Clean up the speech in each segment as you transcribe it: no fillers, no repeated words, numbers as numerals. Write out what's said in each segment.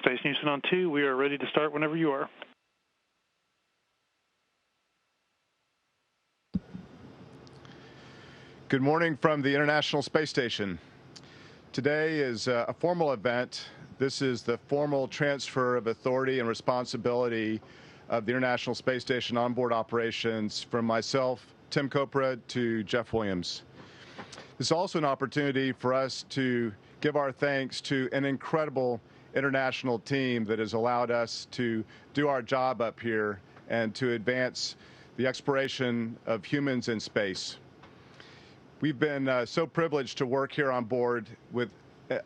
Space Houston on 2. We are ready to start whenever you are. Good morning from the International Space Station. Today is a formal event. This is the formal transfer of authority and responsibility of the International Space Station onboard operations from myself, Tim Coprud, to Jeff Williams. This is also an opportunity for us to give our thanks to an incredible international team that has allowed us to do our job up here and to advance the exploration of humans in space. We've been so privileged to work here on board with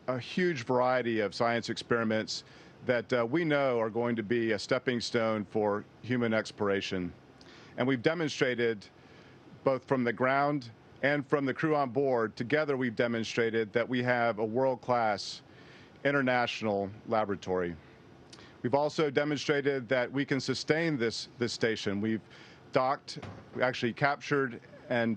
a huge variety of science experiments that we know are going to be a stepping stone for human exploration. And we've demonstrated, both from the ground and from the crew on board, together we've demonstrated that we have a world-class international laboratory. We've also demonstrated that we can sustain this station. We've docked, we actually captured and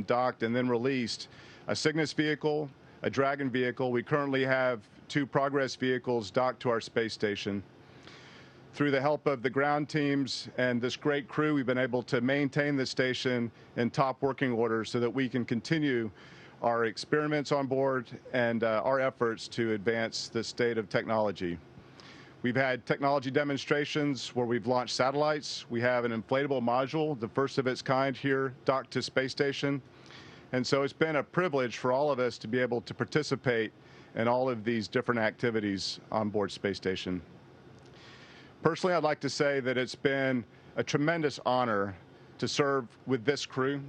docked and then released a Cygnus vehicle, a Dragon vehicle. We currently have 2 Progress vehicles docked to our space station. Through the help of the ground teams and this great crew, we've been able to maintain the station in top working order so that we can continue our experiments on board and our efforts to advance the state of technology. We've had technology demonstrations where we've launched satellites. We have an inflatable module, the first of its kind here, docked to space station. And so it's been a privilege for all of us to be able to participate in all of these different activities on board space station. Personally, I'd like to say that it's been a tremendous honor to serve with this crew,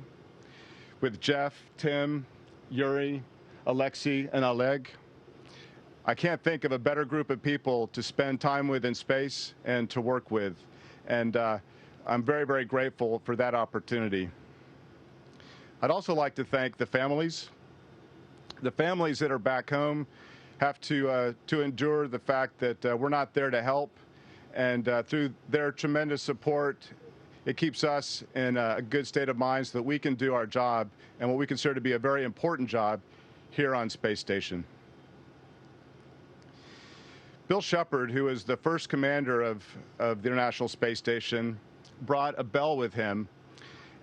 with Jeff, Tim, Yuri, Alexei, and Oleg. I can't think of a better group of people to spend time with in space and to work with. And I'm very, very grateful for that opportunity. I'd also like to thank the families. The families that are back home have to endure the fact that we're not there to help. And through their tremendous support, it keeps us in a good state of mind so that we can do our job and what we consider to be a very important job here on Space Station. Bill Shepard, who is the first commander of the International Space Station, brought a bell with him.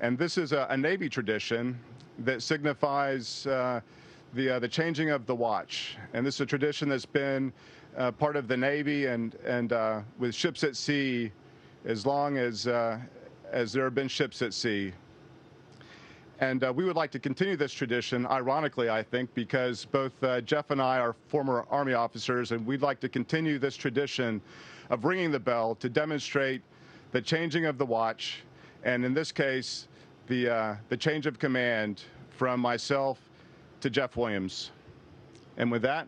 And this is a Navy tradition that signifies the changing of the watch. And this is a tradition that's been part of the Navy and with ships at sea as long as there have been ships at sea. And we would like to continue this tradition, ironically, I think, because both Jeff and I are former Army officers, and we'd like to continue this tradition of ringing the bell to demonstrate the changing of the watch, and in this case, the change of command from myself to Jeff Williams. And with that,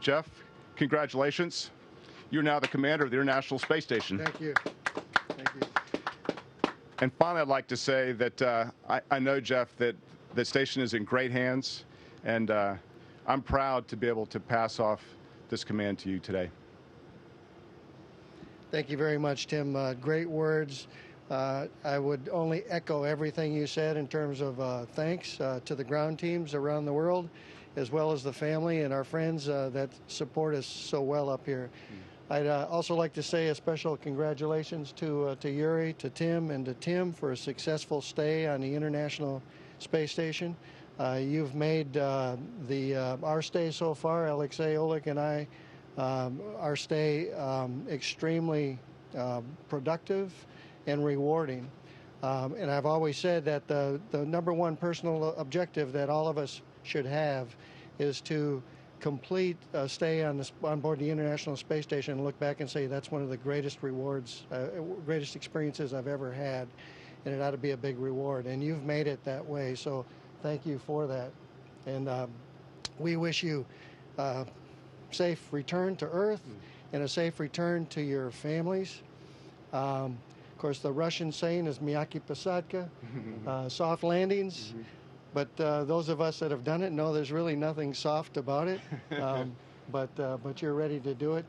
Jeff, congratulations. You're now the commander of the International Space Station. Thank you. Thank you. And finally, I'd like to say that I know, Jeff, that the station is in great hands, and I'm proud to be able to pass off this command to you today. Thank you very much, Tim. Great words. I would only echo everything you said in terms of thanks to the ground teams around the world, as well as the family and our friends that support us so well up here. I'd also like to say a special congratulations to Yuri, to Tim, and to Tim for a successful stay on the International Space Station. You've made our stay so far, Alexei, Oleg, and I, our stay extremely productive and rewarding. And I've always said that the #1 personal objective that all of us should have is to complete a stay on board the International Space Station and look back and say that's one of the greatest rewards, greatest experiences I've ever had, and it ought to be a big reward. And you've made it that way, so thank you for that. And we wish you a safe return to Earth and a safe return to your families. Of course, the Russian saying is "Miyaki Posadka," soft landings. But those of us that have done it know there's really nothing soft about it. But you're ready to do it.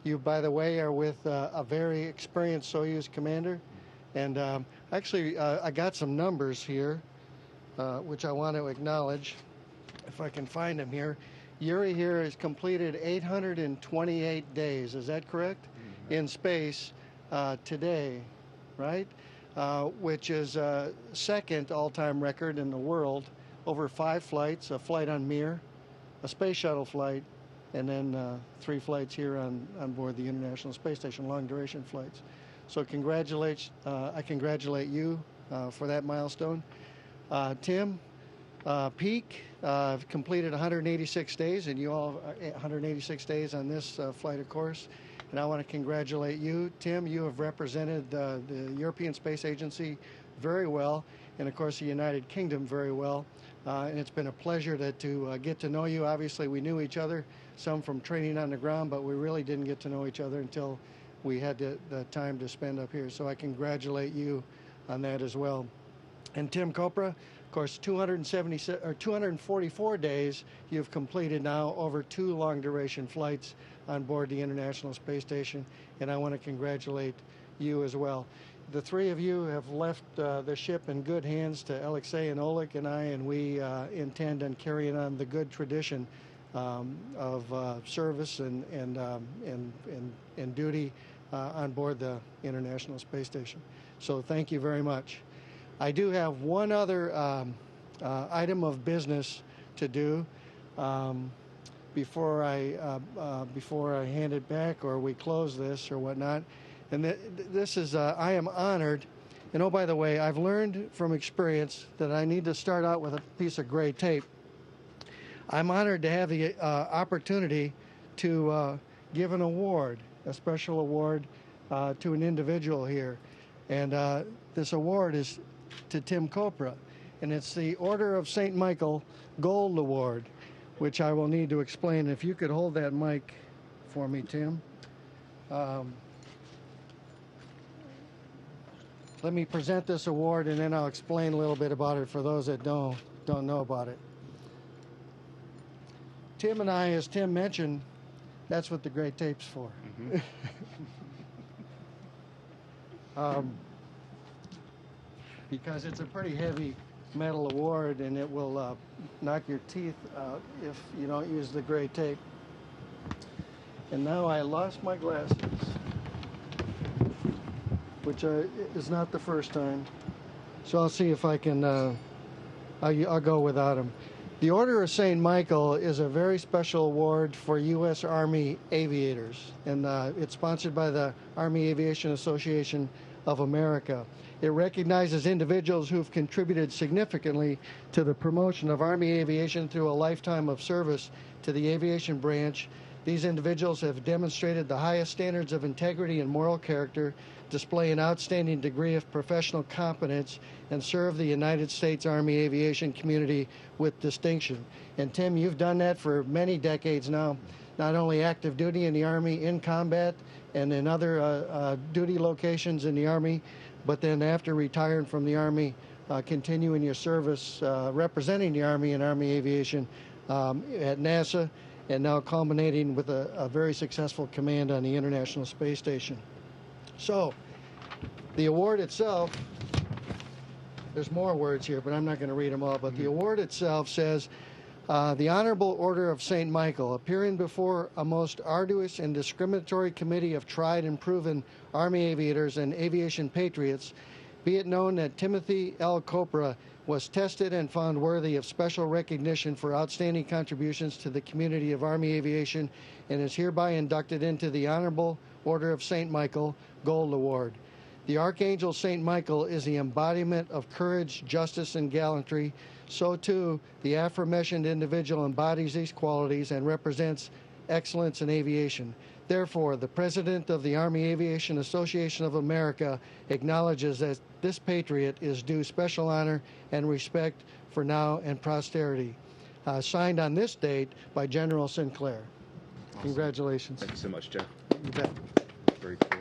You, by the way, are with a very experienced Soyuz commander. And actually, I got some numbers here, which I want to acknowledge. if I can find him here. Yuri here has completed 828 days. Is that correct? In space today, right? Which is second all-time record in the world. Over 5 flights, a flight on Mir, a space shuttle flight, and then 3 flights here on board the International Space Station, long-duration flights. So I congratulate you for that milestone. Tim, Peak completed 186 days, and you all 186 days on this flight, of course. And I want to congratulate you, Tim. You have represented the European Space Agency very well, and of course the United Kingdom very well. And it's been a pleasure to get to know you. Obviously, we knew each other, some from training on the ground, but we really didn't get to know each other until we had the time to spend up here. So I congratulate you on that as well. And Tim Kopra, of course, 244 days you've completed now, over 2 long-duration flights on board the International Space Station, and I want to congratulate you as well. The 3 of you have left the ship in good hands to Alexei and Oleg and I, and we intend on carrying on the good tradition of service and duty on board the International Space Station. So thank you very much. I do have one other item of business to do before I hand it back or we close this or whatnot. And this is I am honored. And oh, by the way, I've learned from experience that I need to start out with a piece of gray tape. I'm honored to have the opportunity to give an award, a special award to an individual here. And this award is to Tim Kopra, and it's the Order of St. Michael Gold Award, which I will need to explain. If you could hold that mic for me, Tim. Let me present this award, and then I'll explain a little bit about it for those that don't know about it. Tim and I, as Tim mentioned, that's what the gray tape's for. Mm-hmm. Because it's a pretty heavy metal award, and it will knock your teeth out if you don't use the gray tape. And now I lost my glasses, which is not the first time. So I'll see if I can, I'll go without them. The Order of St. Michael is a very special award for U.S. Army aviators, and it's sponsored by the Army Aviation Association of America. It recognizes individuals who've contributed significantly to the promotion of Army aviation through a lifetime of service to the aviation branch. These individuals have demonstrated the highest standards of integrity and moral character, display an outstanding degree of professional competence, and serve the United States Army aviation community with distinction. And Tim, you've done that for many decades now, not only active duty in the Army, in combat, and in other duty locations in the Army, but then after retiring from the Army, continuing your service representing the Army and Army aviation at NASA, and now culminating with a very successful command on the International Space Station. So, the award itself, there's more words here, but I'm not going to read them all, but the award itself says, the Honorable Order of St. Michael, appearing before a most arduous and discriminatory committee of tried and proven Army aviators and aviation patriots, be it known that Timothy L. Kopra was tested and found worthy of special recognition for outstanding contributions to the community of Army aviation and is hereby inducted into the Honorable Order of St. Michael Gold Award. The Archangel St. Michael is the embodiment of courage, justice, and gallantry. So too, the aforementioned individual embodies these qualities and represents excellence in aviation. Therefore, the President of the Army Aviation Association of America acknowledges that this patriot is due special honor and respect for now and posterity. Signed on this date by General Sinclair. Awesome. Congratulations. Thank you so much, Jeff. You bet. Very cool.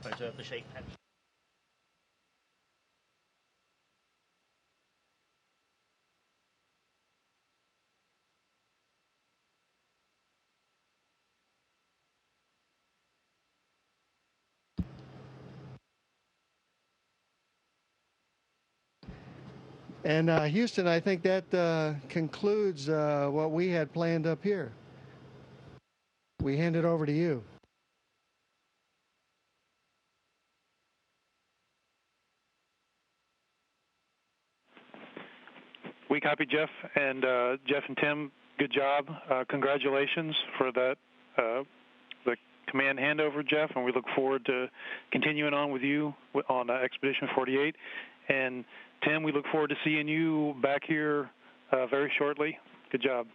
Photo of the shake hand. And Houston, I think that concludes what we had planned up here. We hand it over to you. We copy, Jeff. And Jeff and Tim, good job. Congratulations for that, the command handover, Jeff, and we look forward to continuing on with you on Expedition 48. And Tim, we look forward to seeing you back here very shortly. Good job.